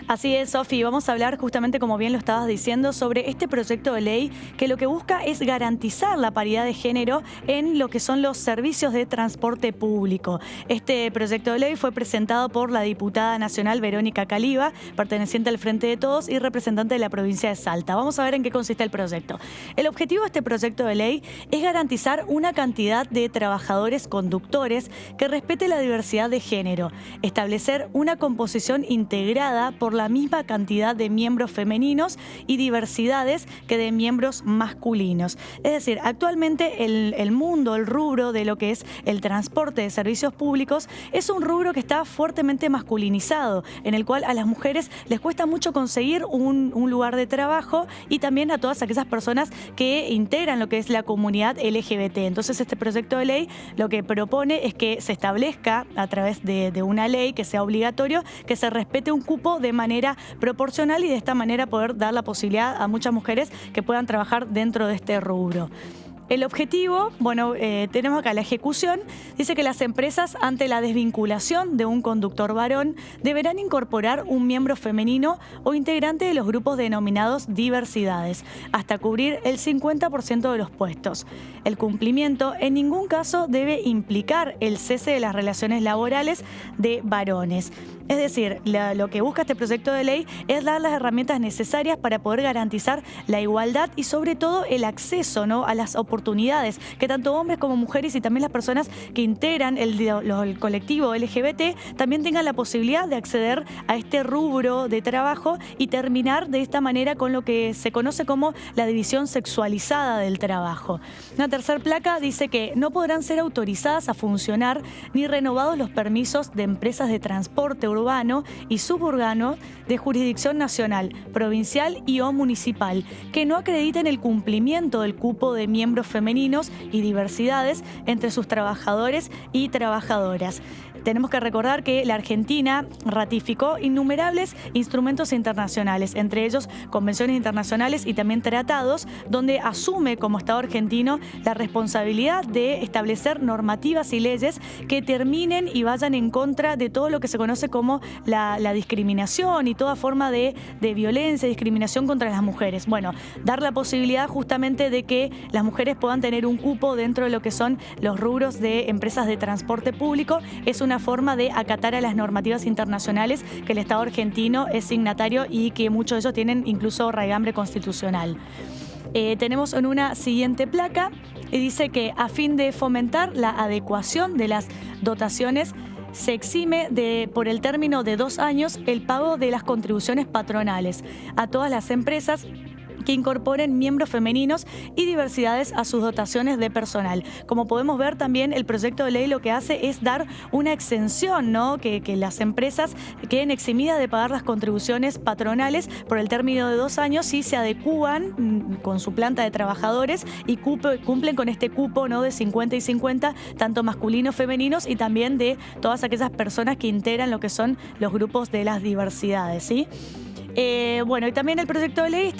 Así es, Sofi. Vamos a hablar justamente, como bien lo estabas diciendo, sobre este proyecto de ley que lo que busca es garantizar la paridad de género en lo que son los servicios de transporte público. Este proyecto de ley fue presentado por la diputada nacional Verónica Caliba, perteneciente al Frente de Todos y representante de la provincia de Salta. Vamos a ver en qué consiste el proyecto. El objetivo de este proyecto de ley es garantizar una cantidad de trabajadores conductores que respete la diversidad de género, establecer una composición integrada por la misma cantidad de miembros femeninos y diversidades que de miembros masculinos. Es decir, actualmente el mundo, el rubro de lo que es el transporte de servicios públicos es un rubro que está fuertemente masculinizado, en el cual a las mujeres les cuesta mucho conseguir un lugar de trabajo y también a todas aquellas personas que integran lo que es la comunidad LGBT. Entonces este proyecto de ley lo que propone es que se establezca a través de una ley que sea obligatorio que se respete un cupo de manera proporcional y de esta manera poder dar la posibilidad a muchas mujeres que puedan trabajar dentro de este rubro. El objetivo, bueno, tenemos acá la ejecución, dice que las empresas ante la desvinculación de un conductor varón deberán incorporar un miembro femenino o integrante de los grupos denominados diversidades, hasta cubrir el 50% de los puestos. El cumplimiento en ningún caso debe implicar el cese de las relaciones laborales de varones. Es decir, lo que busca este proyecto de ley es dar las herramientas necesarias para poder garantizar la igualdad y sobre todo el acceso, ¿no?, a las oportunidades que tanto hombres como mujeres y también las personas que integran el colectivo LGBT también tengan la posibilidad de acceder a este rubro de trabajo y terminar de esta manera con lo que se conoce como la división sexualizada del trabajo. Una tercera placa dice que no podrán ser autorizadas a funcionar ni renovados los permisos de empresas de transporte urbano y suburbano de jurisdicción nacional, provincial y o municipal, que no acrediten el cumplimiento del cupo de miembros femeninos y diversidades entre sus trabajadores y trabajadoras. Tenemos que recordar que la Argentina ratificó innumerables instrumentos internacionales, entre ellos convenciones internacionales y también tratados, donde asume como Estado argentino la responsabilidad de establecer normativas y leyes que terminen y vayan en contra de todo lo que se conoce como la discriminación y toda forma de violencia y discriminación contra las mujeres. Bueno, dar la posibilidad justamente de que las mujeres puedan tener un cupo dentro de lo que son los rubros de empresas de transporte público es una forma de acatar a las normativas internacionales que el Estado argentino es signatario y que muchos de ellos tienen incluso raigambre constitucional. Tenemos en una siguiente placa y dice que a fin de fomentar la adecuación de las dotaciones se exime por el término de 2 años el pago de las contribuciones patronales a todas las empresas que incorporen miembros femeninos y diversidades a sus dotaciones de personal. Como podemos ver también, el proyecto de ley lo que hace es dar una exención, ¿no?, que las empresas queden eximidas de pagar las contribuciones patronales por el término de 2 años si se adecúan con su planta de trabajadores y cumplen con este cupo, ¿no?, de 50 y 50, tanto masculinos, femeninos y también de todas aquellas personas que integran lo que son los grupos de las diversidades, ¿sí? Bueno, y también el proyecto de ley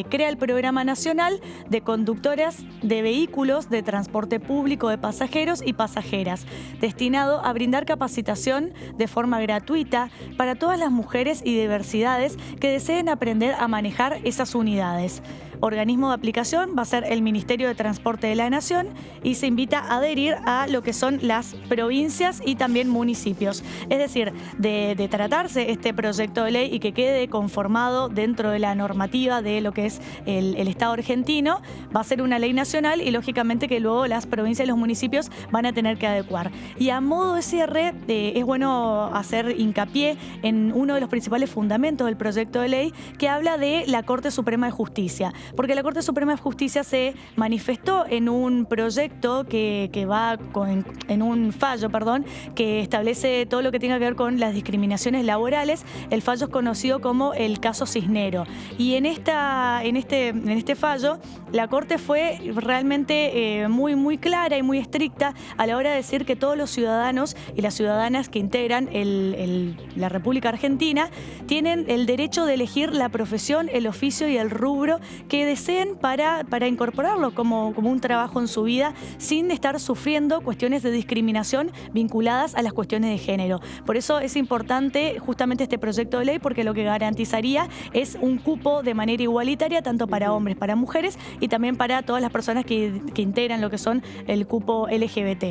crea el Programa Nacional de Conductoras de Vehículos de Transporte Público de Pasajeros y Pasajeras, destinado a brindar capacitación de forma gratuita para todas las mujeres y diversidades que deseen aprender a manejar esas unidades. Organismo de aplicación va a ser el Ministerio de Transporte de la Nación y se invita a adherir a lo que son las provincias y también municipios. Es decir, de tratarse este proyecto de ley y que quede conformado dentro de la normativa de lo que es el Estado argentino, va a ser una ley nacional y lógicamente que luego las provincias y los municipios van a tener que adecuar. Y a modo de cierre, es bueno hacer hincapié en uno de los principales fundamentos del proyecto de ley que habla de la Corte Suprema de Justicia. Porque la Corte Suprema de Justicia se manifestó en un proyecto en un fallo, que establece todo lo que tenga que ver con las discriminaciones laborales. El fallo es conocido como el caso Cisnero. Y en este fallo, la Corte fue realmente muy clara y muy estricta a la hora de decir que todos los ciudadanos y las ciudadanas que integran la República Argentina tienen el derecho de elegir la profesión, el oficio y el rubro que que deseen para incorporarlo como un trabajo en su vida sin estar sufriendo cuestiones de discriminación vinculadas a las cuestiones de género. Por eso es importante justamente este proyecto de ley, porque lo que garantizaría es un cupo de manera igualitaria tanto para hombres, para mujeres y también para todas las personas que integran lo que son el cupo LGBT.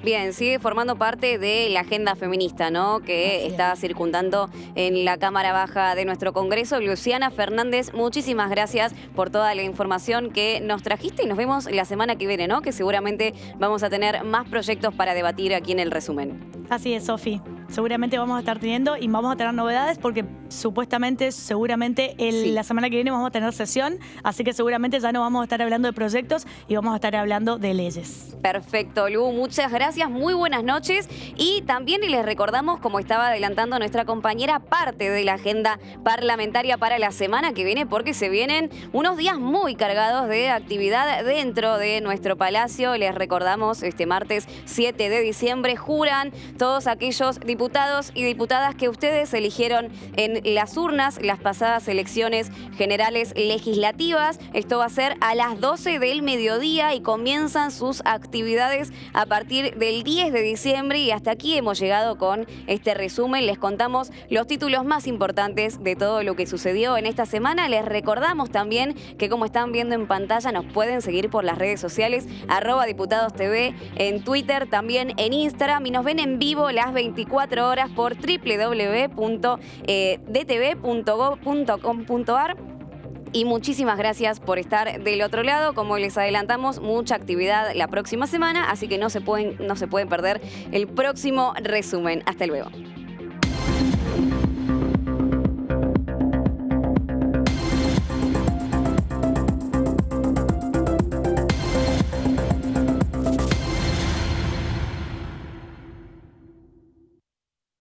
Bien, sigue formando parte de la agenda feminista, ¿no? Que está circundando en la Cámara Baja de nuestro Congreso. Luciana Fernández, muchísimas gracias por toda la información que nos trajiste y nos vemos la semana que viene, ¿no? Que seguramente vamos a tener más proyectos para debatir aquí en el resumen. Así es, Sofi. Seguramente vamos a estar teniendo y vamos a tener novedades porque seguramente la semana que viene vamos a tener sesión, así que seguramente ya no vamos a estar hablando de proyectos y vamos a estar hablando de leyes. Perfecto, Lu, muchas gracias, muy buenas noches y también les recordamos, como estaba adelantando nuestra compañera, parte de la agenda parlamentaria para la semana que viene porque se vienen unos días muy cargados de actividad dentro de nuestro palacio. Les recordamos, este martes 7 de diciembre juran todos aquellos diputados y diputadas que ustedes eligieron en las urnas, las pasadas elecciones generales legislativas. Esto va a ser a las 12 del mediodía y comienzan sus actividades a partir del 10 de diciembre y hasta aquí hemos llegado con este resumen. Les contamos los títulos más importantes de todo lo que sucedió en esta semana. Les recordamos también que, como están viendo en pantalla, nos pueden seguir por las redes sociales @diputadostv en Twitter, también en Instagram y nos ven en vivo las 24 horas por www.dtv.gov.com.ar. Y muchísimas gracias por estar del otro lado. Como les adelantamos, mucha actividad la próxima semana, así que no se pueden perder el próximo resumen. Hasta luego.